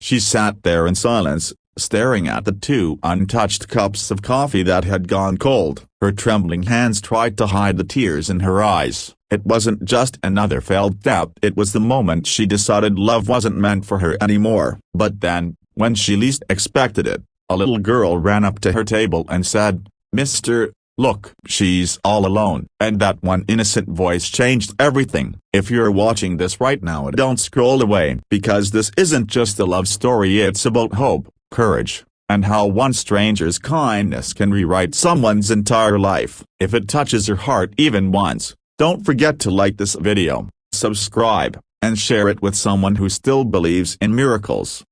She sat there in silence, staring at the two untouched cups of coffee that had gone cold. Her trembling hands tried to hide the tears in her eyes. It wasn't just another failed doubt, it was the moment she decided love wasn't meant for her anymore. But then, when she least expected it, a little girl ran up to her table and said, "Mister, look, she's all alone." And that one innocent voice changed everything. If you're watching this right now, don't scroll away, because this isn't just a love story, it's about hope, courage, and how one stranger's kindness can rewrite someone's entire life. If it touches your heart even once, don't forget to like this video, subscribe, and share it with someone who still believes in miracles.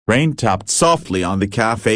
Rain tapped softly on the Café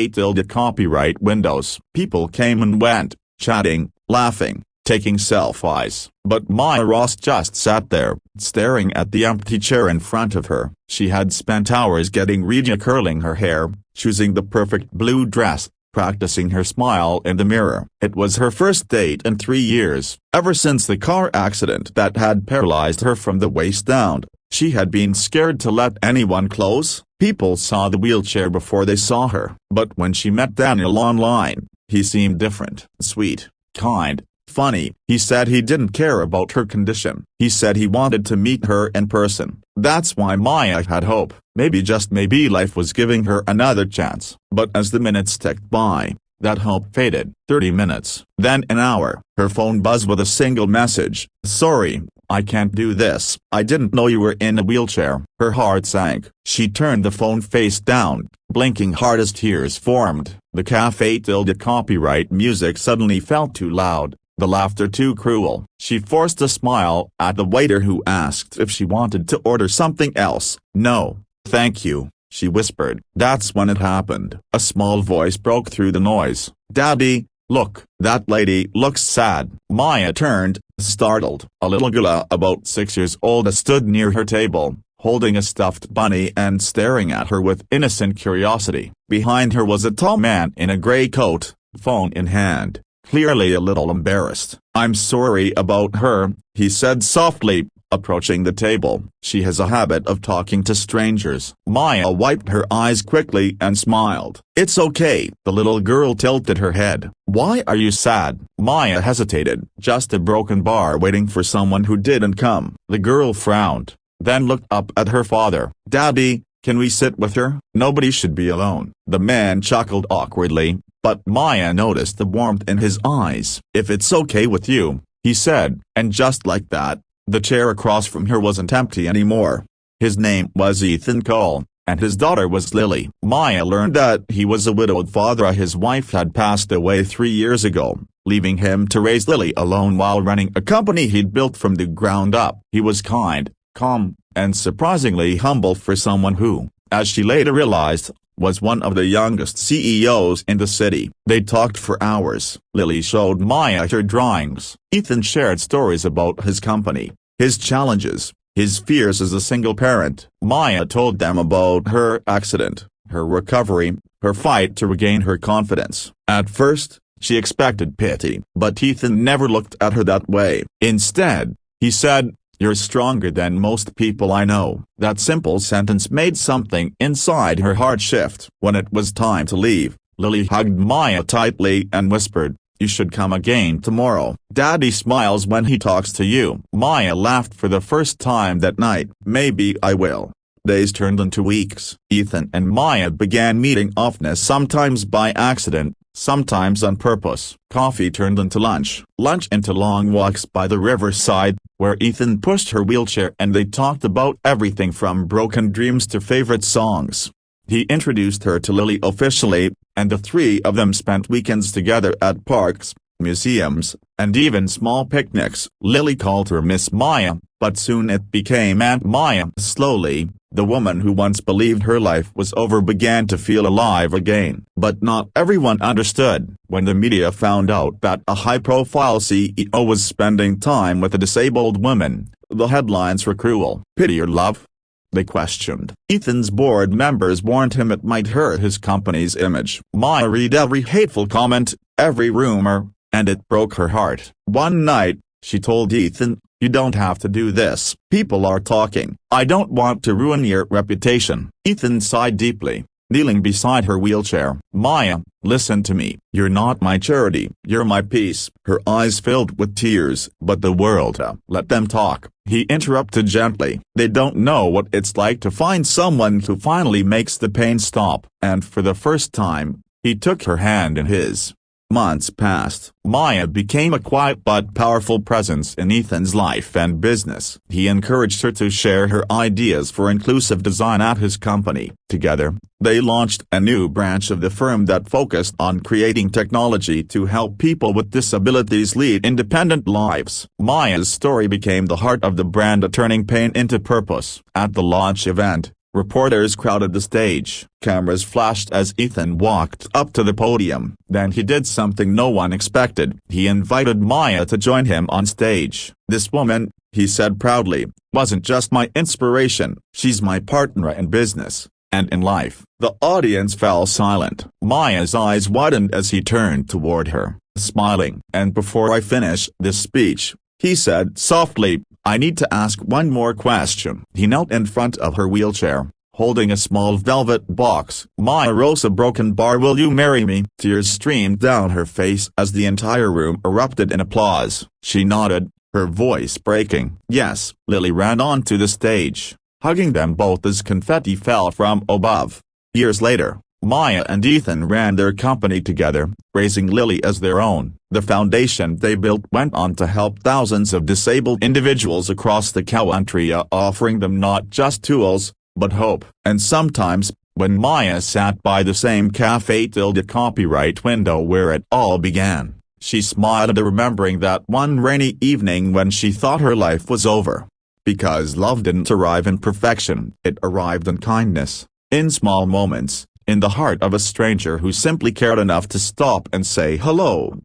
copyright windows. People came and went, chatting, laughing, taking selfies. But Maya Ross just sat there, staring at the empty chair in front of her. She had spent hours getting ready, curling her hair, choosing the perfect blue dress, practicing her smile in the mirror. It was her first date in 3 years. Ever since the car accident that had paralyzed her from the waist down, she had been scared to let anyone close. People saw the wheelchair before they saw her. But when she met Daniel online, he seemed different. Sweet, kind, funny. He said he didn't care about her condition. He said he wanted to meet her in person. That's why Maya had hope. Maybe, just maybe, life was giving her another chance. But as the minutes ticked by, that hope faded. 30 minutes, then an hour. Her phone buzzed with a single message: "Sorry, I can't do this. I didn't know you were in a wheelchair." Her heart sank. She turned the phone face down, blinking hard as tears formed. The Café copyright music suddenly felt too loud, the laughter too cruel. She forced a smile at the waiter, who asked if she wanted to order something else. "No, thank you," she whispered. That's when it happened. A small voice broke through the noise. "Daddy, look, that lady looks sad." Maya turned, startled. A little girl about 6 years old stood near her table, holding a stuffed bunny and staring at her with innocent curiosity. Behind her was a tall man in a gray coat, phone in hand, clearly a little embarrassed. "I'm sorry about her," he said softly, approaching the table. "She has a habit of talking to strangers." Maya wiped her eyes quickly and smiled. "It's okay." The little girl tilted her head. "Why are you sad?" Maya hesitated. "Just a broken bar waiting for someone who didn't come." The girl frowned, then looked up at her father. "Daddy, can we sit with her? Nobody should be alone." The man chuckled awkwardly, but Maya noticed the warmth in his eyes. "If it's okay with you," he said, and just like that, the chair across from her wasn't empty anymore. His name was Ethan Cole, and his daughter was Lily. Maya learned that he was a widowed father. His wife had passed away 3 years ago, leaving him to raise Lily alone while running a company he'd built from the ground up. He was kind, calm, and surprisingly humble for someone who, as she later realized, was one of the youngest CEOs in the city. They talked for hours. Lily showed Maya her drawings. Ethan shared stories about his company, his challenges, his fears as a single parent. Maya told them about her accident, her recovery, her fight to regain her confidence. At first, she expected pity, but Ethan never looked at her that way. Instead, he said, "You're stronger than most people I know." That simple sentence made something inside her heart shift. When it was time to leave, Lily hugged Maya tightly and whispered, "You should come again tomorrow. Daddy smiles when he talks to you." Maya laughed for the first time that night. "Maybe I will." Days turned into weeks. Ethan and Maya began meeting often, sometimes by accident, sometimes on purpose. Coffee turned into lunch, lunch into long walks by the riverside, where Ethan pushed her wheelchair and they talked about everything from broken dreams to favorite songs. He introduced her to Lily officially, and the three of them spent weekends together at parks, museums, and even small picnics. Lily called her Miss Maya, but soon it became Aunt Maya. Slowly, the woman who once believed her life was over began to feel alive again. But not everyone understood. When the media found out that a high-profile CEO was spending time with a disabled woman, the headlines were cruel. "Pity or love?" they questioned. Ethan's board members warned him it might hurt his company's image. Maya read every hateful comment, every rumor, and it broke her heart. One night, she told Ethan, You don't have to do this. People are talking. I don't want to ruin your reputation." Ethan sighed deeply, kneeling beside her wheelchair. "Maya, listen to me. You're not my charity. You're my peace." Her eyes filled with tears. "But the world, let them talk," he interrupted gently. "They don't know what it's like to find someone who finally makes the pain stop." And for the first time, he took her hand in his. Months passed. Maya became a quiet but powerful presence in Ethan's life and business. He encouraged her to share her ideas for inclusive design at his company. Together, they launched a new branch of the firm that focused on creating technology to help people with disabilities lead independent lives. Maya's story became the heart of the brand, turning pain into purpose. At the launch event, reporters crowded the stage. Cameras flashed as Ethan walked up to the podium. Then he did something no one expected. He invited Maya to join him on stage. "This woman," he said proudly, "wasn't just my inspiration, she's my partner in business, and in life." The audience fell silent. Maya's eyes widened as he turned toward her, smiling. "And before I finish this speech," he said softly, "I need to ask one more question." He knelt in front of her wheelchair, holding a small velvet box. Maya rose a broken bar. "Will you marry me?" Tears streamed down her face as the entire room erupted in applause. She nodded, her voice breaking. "Yes." Lily ran onto the stage, hugging them both as confetti fell from above. Years later, Maya and Ethan ran their company together, raising Lily as their own. The foundation they built went on to help thousands of disabled individuals across the country, offering them not just tools, but hope. And sometimes, when Maya sat by the same Café copyright window where it all began, she smiled, remembering that one rainy evening when she thought her life was over. Because love didn't arrive in perfection, it arrived in kindness, in small moments, in the heart of a stranger who simply cared enough to stop and say hello.